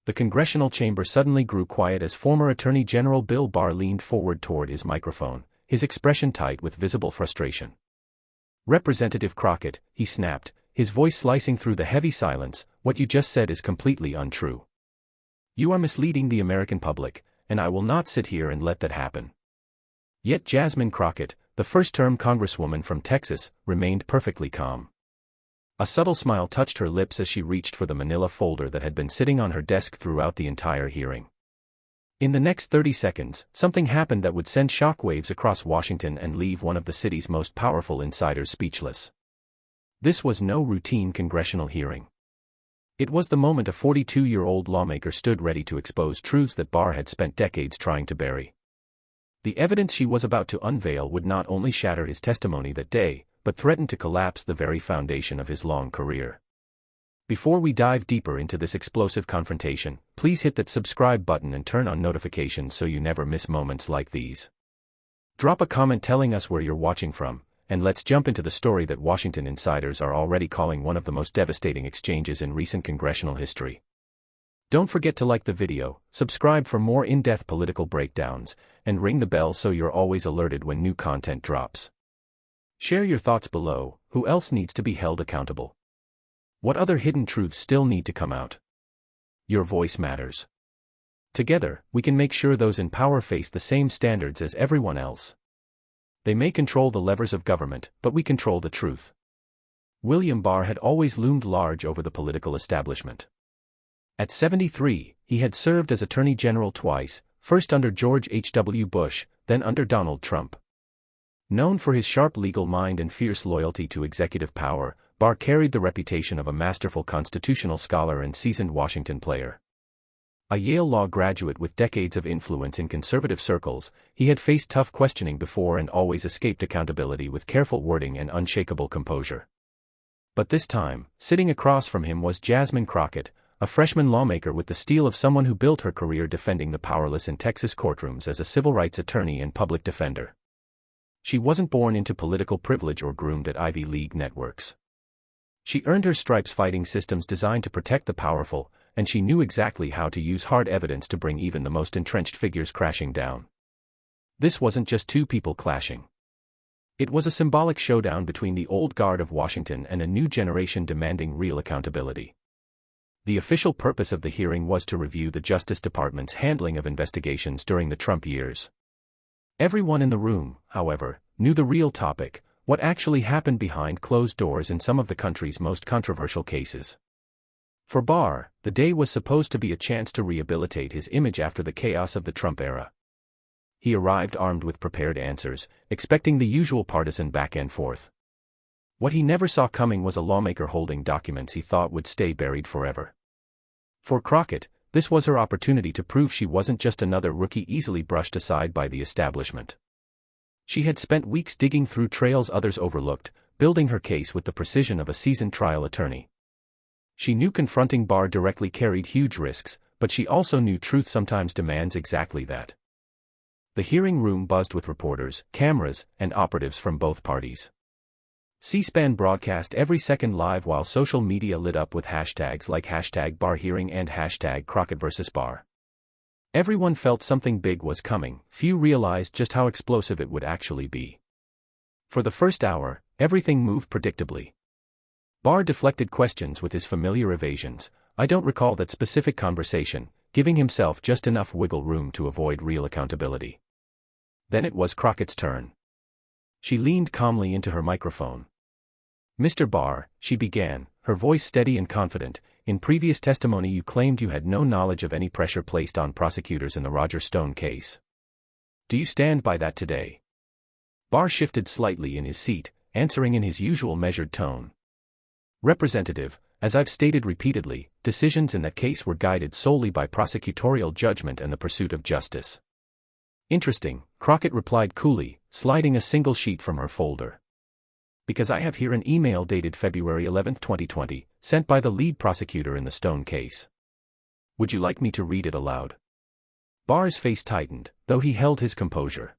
The congressional chamber suddenly grew quiet as former Attorney General Bill Barr leaned forward toward his microphone, his expression tight with visible frustration. "Representative Crockett," he snapped, his voice slicing through the heavy silence, "what you just said is completely untrue. You are misleading the American public, and I will not sit here and let that happen." Yet Jasmine Crockett, the first-term congresswoman from Texas, remained perfectly calm. A subtle smile touched her lips as she reached for the manila folder that had been sitting on her desk throughout the entire hearing. In the next 30 seconds, something happened that would send shockwaves across Washington and leave one of the city's most powerful insiders speechless. This was no routine congressional hearing. It was the moment a 42-year-old lawmaker stood ready to expose truths that Barr had spent decades trying to bury. The evidence she was about to unveil would not only shatter his testimony that day, but threatened to collapse the very foundation of his long career. Before we dive deeper into this explosive confrontation, please hit that subscribe button and turn on notifications so you never miss moments like these. Drop a comment telling us where you're watching from, and let's jump into the story that Washington insiders are already calling one of the most devastating exchanges in recent congressional history. Don't forget to like the video, subscribe for more in-depth political breakdowns, and ring the bell so you're always alerted when new content drops. Share your thoughts below. Who else needs to be held accountable? What other hidden truths still need to come out? Your voice matters. Together, we can make sure those in power face the same standards as everyone else. They may control the levers of government, but we control the truth. William Barr had always loomed large over the political establishment. At 73, he had served as Attorney General twice, first under George H.W. Bush, then under Donald Trump. Known for his sharp legal mind and fierce loyalty to executive power, Barr carried the reputation of a masterful constitutional scholar and seasoned Washington player. A Yale Law graduate with decades of influence in conservative circles, he had faced tough questioning before and always escaped accountability with careful wording and unshakable composure. But this time, sitting across from him was Jasmine Crockett, a freshman lawmaker with the steel of someone who built her career defending the powerless in Texas courtrooms as a civil rights attorney and public defender. She wasn't born into political privilege or groomed at Ivy League networks. She earned her stripes fighting systems designed to protect the powerful, and she knew exactly how to use hard evidence to bring even the most entrenched figures crashing down. This wasn't just two people clashing. It was a symbolic showdown between the old guard of Washington and a new generation demanding real accountability. The official purpose of the hearing was to review the Justice Department's handling of investigations during the Trump years. Everyone in the room, however, knew the real topic: what actually happened behind closed doors in some of the country's most controversial cases. For Barr, the day was supposed to be a chance to rehabilitate his image after the chaos of the Trump era. He arrived armed with prepared answers, expecting the usual partisan back and forth. What he never saw coming was a lawmaker holding documents he thought would stay buried forever. For Crockett, this was her opportunity to prove she wasn't just another rookie easily brushed aside by the establishment. She had spent weeks digging through trails others overlooked, building her case with the precision of a seasoned trial attorney. She knew confronting Barr directly carried huge risks, but she also knew truth sometimes demands exactly that. The hearing room buzzed with reporters, cameras, and operatives from both parties. C-SPAN broadcast every second live while social media lit up with hashtags like #BarHearing and #Crockett vs. Barr. Everyone felt something big was coming, few realized just how explosive it would actually be. For the first hour, everything moved predictably. Barr deflected questions with his familiar evasions. "I don't recall that specific conversation," giving himself just enough wiggle room to avoid real accountability. Then it was Crockett's turn. She leaned calmly into her microphone. "Mr. Barr," she began, her voice steady and confident, "in previous testimony you claimed you had no knowledge of any pressure placed on prosecutors in the Roger Stone case. Do you stand by that today?" Barr shifted slightly in his seat, answering in his usual measured tone. "Representative, as I've stated repeatedly, decisions in that case were guided solely by prosecutorial judgment and the pursuit of justice." "Interesting," Crockett replied coolly, sliding a single sheet from her folder. "Because I have here an email dated February 11, 2020, sent by the lead prosecutor in the Stone case. Would you like me to read it aloud?" Barr's face tightened, though he held his composure.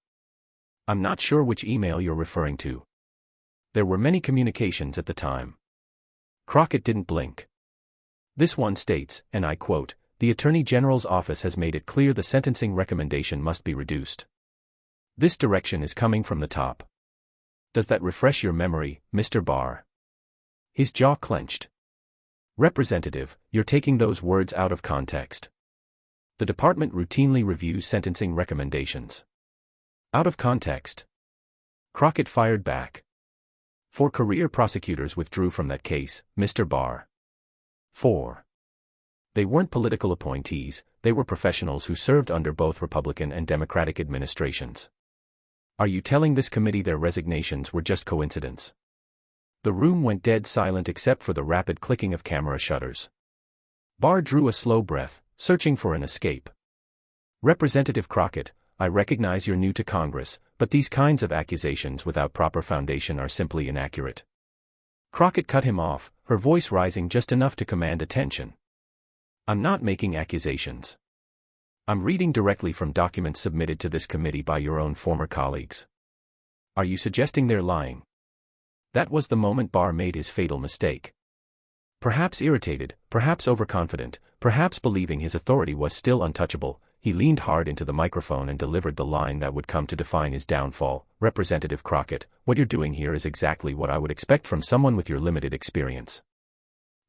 "I'm not sure which email you're referring to. There were many communications at the time." Crockett didn't blink. "This one states, and I quote, the Attorney General's office has made it clear the sentencing recommendation must be reduced. This direction is coming from the top. Does that refresh your memory, Mr. Barr? His jaw clenched. Representative, you're taking those words out of context. The department routinely reviews sentencing recommendations. Out of context? Crockett fired back. 4 career prosecutors withdrew from that case, Mr. Barr. 4. They weren't political appointees, they were professionals who served under both Republican and Democratic administrations. Are you telling this committee their resignations were just coincidence? The room went dead silent except for the rapid clicking of camera shutters. Barr drew a slow breath, searching for an escape. Representative Crockett, I recognize you're new to Congress, but these kinds of accusations without proper foundation are simply inaccurate. Crockett cut him off, her voice rising just enough to command attention. I'm not making accusations. I'm reading directly from documents submitted to this committee by your own former colleagues. Are you suggesting they're lying? That was the moment Barr made his fatal mistake. Perhaps irritated, perhaps overconfident, perhaps believing his authority was still untouchable, he leaned hard into the microphone and delivered the line that would come to define his downfall. Representative Crockett, what you're doing here is exactly what I would expect from someone with your limited experience.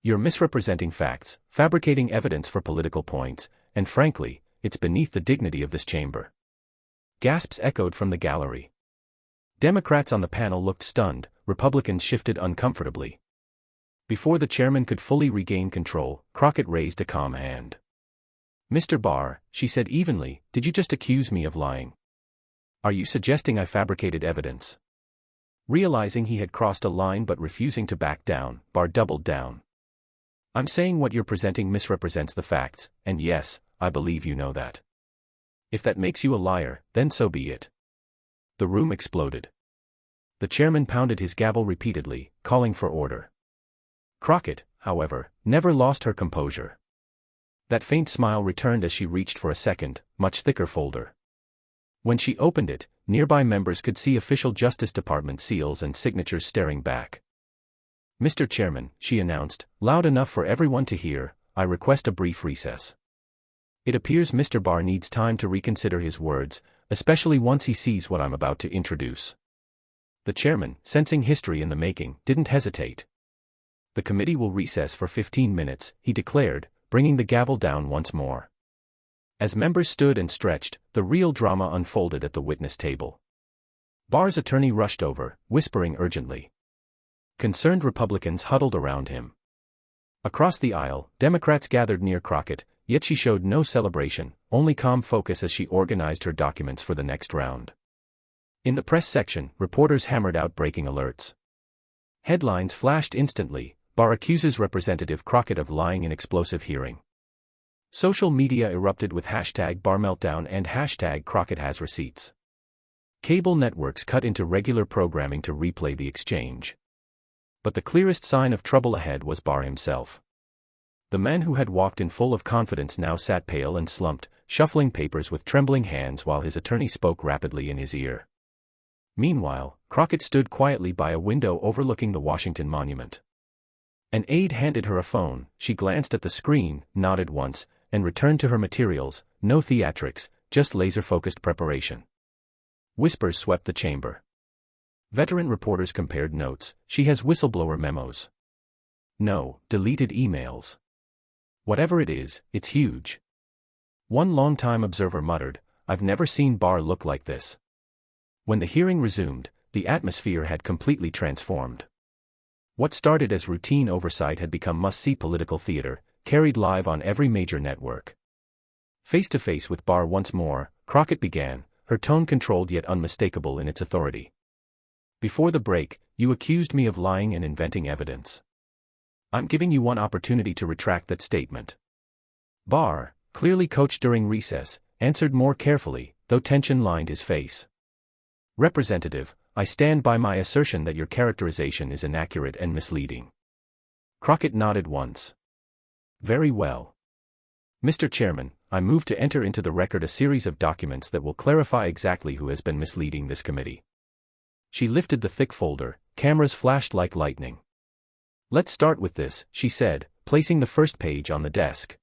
You're misrepresenting facts, fabricating evidence for political points, and frankly, it's beneath the dignity of this chamber. Gasps echoed from the gallery. Democrats on the panel looked stunned, Republicans shifted uncomfortably. Before the chairman could fully regain control, Crockett raised a calm hand. Mr. Barr, she said evenly, did you just accuse me of lying? Are you suggesting I fabricated evidence? Realizing he had crossed a line but refusing to back down, Barr doubled down. I'm saying what you're presenting misrepresents the facts, and yes, I believe you know that. If that makes you a liar, then so be it. The room exploded. The chairman pounded his gavel repeatedly, calling for order. Crockett, however, never lost her composure. That faint smile returned as she reached for a second, much thicker folder. When she opened it, nearby members could see official Justice Department seals and signatures staring back. Mr. Chairman, she announced, loud enough for everyone to hear, I request a brief recess. It appears Mr. Barr needs time to reconsider his words, especially once he sees what I'm about to introduce. The chairman, sensing history in the making, didn't hesitate. The committee will recess for 15 minutes, he declared, bringing the gavel down once more. As members stood and stretched, the real drama unfolded at the witness table. Barr's attorney rushed over, whispering urgently. Concerned Republicans huddled around him. Across the aisle, Democrats gathered near Crockett, yet she showed no celebration, only calm focus as she organized her documents for the next round. In the press section, reporters hammered out breaking alerts. Headlines flashed instantly, Barr accuses Representative Crockett of lying in explosive hearing. Social media erupted with #BarMeltdown and #CrockettHasReceipts. Cable networks cut into regular programming to replay the exchange. But the clearest sign of trouble ahead was Barr himself. The man who had walked in full of confidence now sat pale and slumped, shuffling papers with trembling hands while his attorney spoke rapidly in his ear. Meanwhile, Crockett stood quietly by a window overlooking the Washington Monument. An aide handed her a phone, she glanced at the screen, nodded once, and returned to her materials, no theatrics, just laser-focused preparation. Whispers swept the chamber. Veteran reporters compared notes, she has whistleblower memos. No, deleted emails. Whatever it is, it's huge. One longtime observer muttered, I've never seen Barr look like this. When the hearing resumed, the atmosphere had completely transformed. What started as routine oversight had become must-see political theater, carried live on every major network. Face to face with Barr once more, Crockett began, her tone controlled yet unmistakable in its authority. Before the break, you accused me of lying and inventing evidence. I'm giving you one opportunity to retract that statement. Barr, clearly coached during recess, answered more carefully, though tension lined his face. Representative, I stand by my assertion that your characterization is inaccurate and misleading. Crockett nodded once. Very well. Mr. Chairman, I move to enter into the record a series of documents that will clarify exactly who has been misleading this committee. She lifted the thick folder, cameras flashed like lightning. Let's start with this, she said, placing the first page on the desk.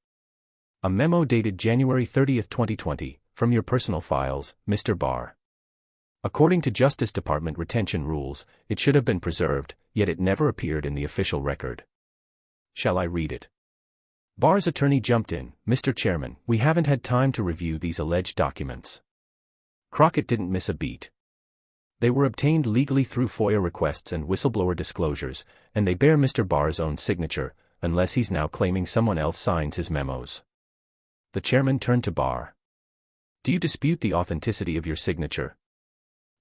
A memo dated January 30, 2020, from your personal files, Mr. Barr. According to Justice Department retention rules, it should have been preserved, yet it never appeared in the official record. Shall I read it? Barr's attorney jumped in. Mr. Chairman, we haven't had time to review these alleged documents. Crockett didn't miss a beat. They were obtained legally through FOIA requests and whistleblower disclosures, and they bear Mr. Barr's own signature, unless he's now claiming someone else signs his memos. The chairman turned to Barr. Do you dispute the authenticity of your signature?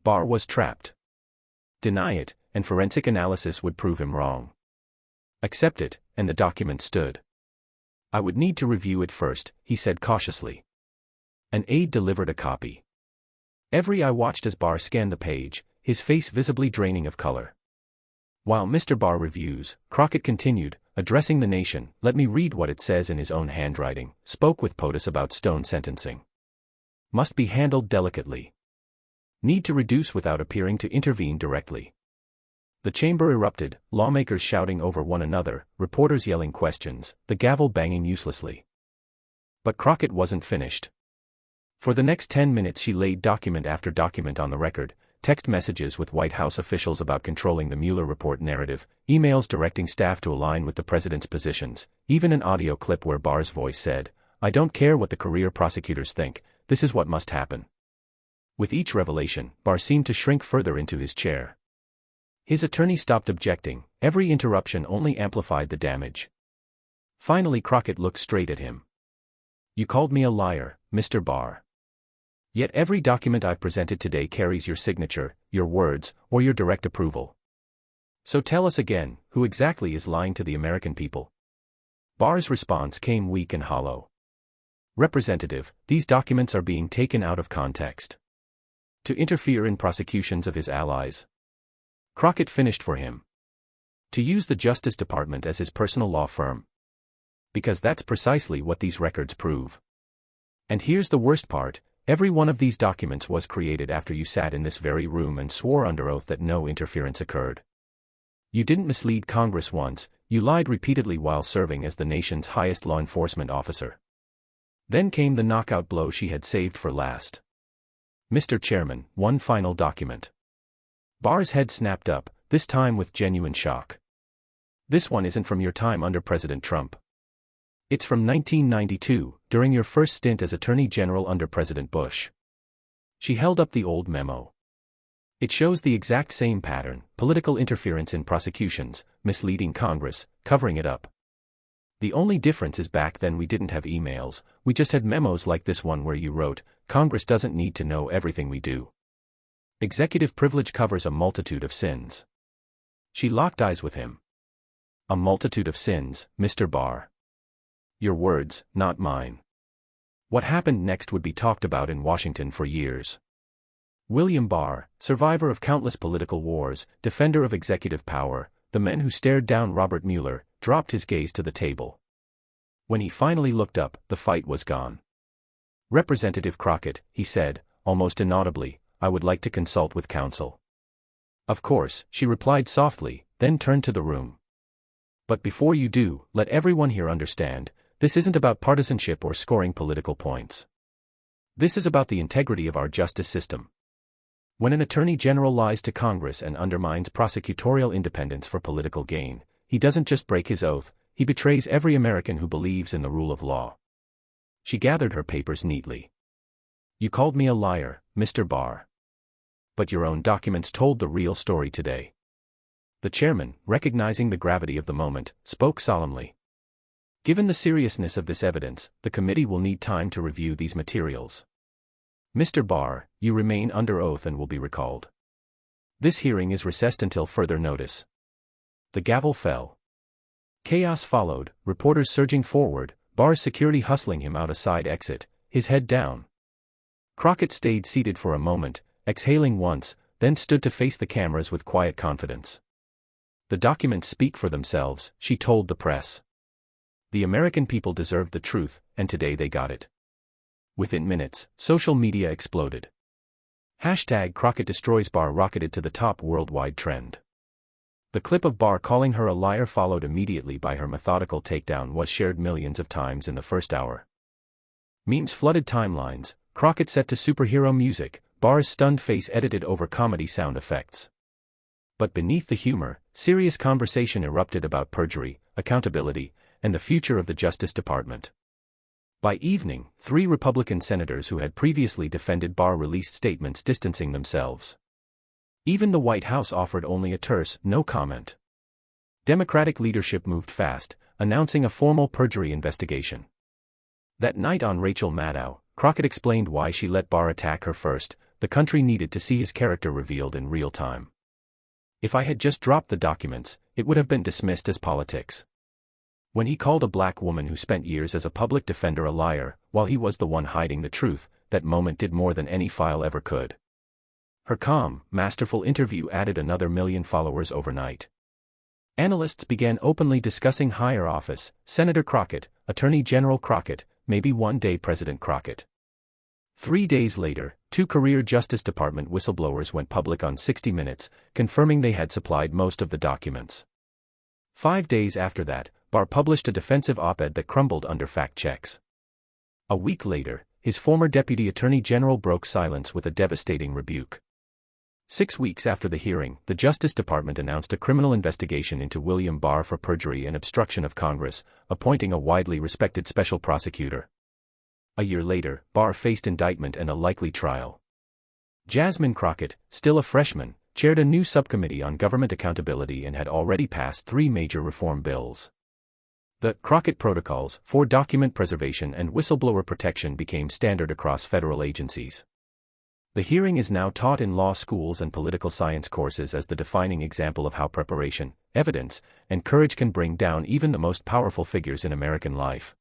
Barr was trapped. Deny it, and forensic analysis would prove him wrong. Accept it, and the document stood. I would need to review it first, he said cautiously. An aide delivered a copy. Every eye watched as Barr scanned the page, his face visibly draining of color. While Mr. Barr reviews, Crockett continued, addressing the nation, let me read what it says in his own handwriting, spoke with POTUS about Stone sentencing. Must be handled delicately. Need to reduce without appearing to intervene directly. The chamber erupted, lawmakers shouting over one another, reporters yelling questions, the gavel banging uselessly. But Crockett wasn't finished. For the next 10 minutes she laid document after document on the record, text messages with White House officials about controlling the Mueller report narrative, emails directing staff to align with the president's positions, even an audio clip where Barr's voice said, I don't care what the career prosecutors think, this is what must happen. With each revelation, Barr seemed to shrink further into his chair. His attorney stopped objecting, every interruption only amplified the damage. Finally Crockett looked straight at him. You called me a liar, Mr. Barr. Yet every document I've presented today carries your signature, your words, or your direct approval. So tell us again, who exactly is lying to the American people? Barr's response came weak and hollow. Representative, these documents are being taken out of context. To interfere in prosecutions of his allies. Crockett finished for him. To use the Justice Department as his personal law firm. Because that's precisely what these records prove. And here's the worst part, every one of these documents was created after you sat in this very room and swore under oath that no interference occurred. You didn't mislead Congress once, you lied repeatedly while serving as the nation's highest law enforcement officer. Then came the knockout blow she had saved for last. Mr. Chairman, one final document. Barr's head snapped up, this time with genuine shock. This one isn't from your time under President Trump. It's from 1992, during your first stint as Attorney General under President Bush. She held up the old memo. It shows the exact same pattern, political interference in prosecutions, misleading Congress, covering it up. The only difference is back then we didn't have emails, we just had memos like this one where you wrote, Congress doesn't need to know everything we do. Executive privilege covers a multitude of sins. She locked eyes with him. A multitude of sins, Mr. Barr. Your words, not mine. What happened next would be talked about in Washington for years. William Barr, survivor of countless political wars, defender of executive power, the man who stared down Robert Mueller, dropped his gaze to the table. When he finally looked up, the fight was gone. Representative Crockett, he said, almost inaudibly, I would like to consult with counsel. Of course, she replied softly, then turned to the room. But before you do, let everyone here understand, this isn't about partisanship or scoring political points. This is about the integrity of our justice system. When an attorney general lies to Congress and undermines prosecutorial independence for political gain, he doesn't just break his oath, he betrays every American who believes in the rule of law. She gathered her papers neatly. You called me a liar, Mr. Barr. But your own documents told the real story today. The chairman, recognizing the gravity of the moment, spoke solemnly. Given the seriousness of this evidence, the committee will need time to review these materials. Mr. Barr, you remain under oath and will be recalled. This hearing is recessed until further notice. The gavel fell. Chaos followed, reporters surging forward, Barr's security hustling him out a side exit, his head down. Crockett stayed seated for a moment, exhaling once, then stood to face the cameras with quiet confidence. The documents speak for themselves, she told the press. The American people deserved the truth, and today they got it. Within minutes, social media exploded. Hashtag Crockett destroys Barr rocketed to the top worldwide trend. The clip of Barr calling her a liar followed immediately by her methodical takedown was shared millions of times in the first hour. Memes flooded timelines, Crockett set to superhero music, Barr's stunned face edited over comedy sound effects. But beneath the humor, serious conversation erupted about perjury, accountability, and the future of the Justice Department. By evening, 3 Republican senators who had previously defended Barr released statements distancing themselves. Even the White House offered only a terse, no comment. Democratic leadership moved fast, announcing a formal perjury investigation. That night on Rachel Maddow, Crockett explained why she let Barr attack her first. The country needed to see his character revealed in real time. If I had just dropped the documents, it would have been dismissed as politics. When he called a black woman who spent years as a public defender a liar, while he was the one hiding the truth, that moment did more than any file ever could. Her calm, masterful interview added another 1 million followers overnight. Analysts began openly discussing higher office, Senator Crockett, Attorney General Crockett, maybe one day President Crockett. 3 days later, 2 career Justice Department whistleblowers went public on 60 Minutes, confirming they had supplied most of the documents. 5 days after that, Barr published a defensive op-ed that crumbled under fact checks. A week later, his former Deputy Attorney General broke silence with a devastating rebuke. 6 weeks after the hearing, the Justice Department announced a criminal investigation into William Barr for perjury and obstruction of Congress, appointing a widely respected special prosecutor. A year later, Barr faced indictment and a likely trial. Jasmine Crockett, still a freshman, chaired a new subcommittee on government accountability and had already passed 3 major reform bills. The Crockett Protocols for document preservation and whistleblower protection became standard across federal agencies. The hearing is now taught in law schools and political science courses as the defining example of how preparation, evidence, and courage can bring down even the most powerful figures in American life.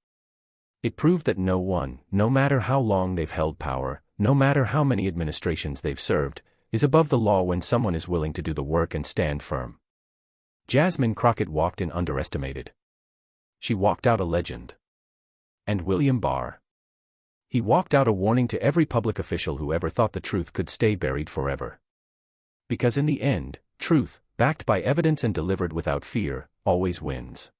It proved that no one, no matter how long they've held power, no matter how many administrations they've served, is above the law when someone is willing to do the work and stand firm. Jasmine Crockett walked in underestimated. She walked out a legend. And William Barr? He walked out a warning to every public official who ever thought the truth could stay buried forever. Because in the end, truth, backed by evidence and delivered without fear, always wins.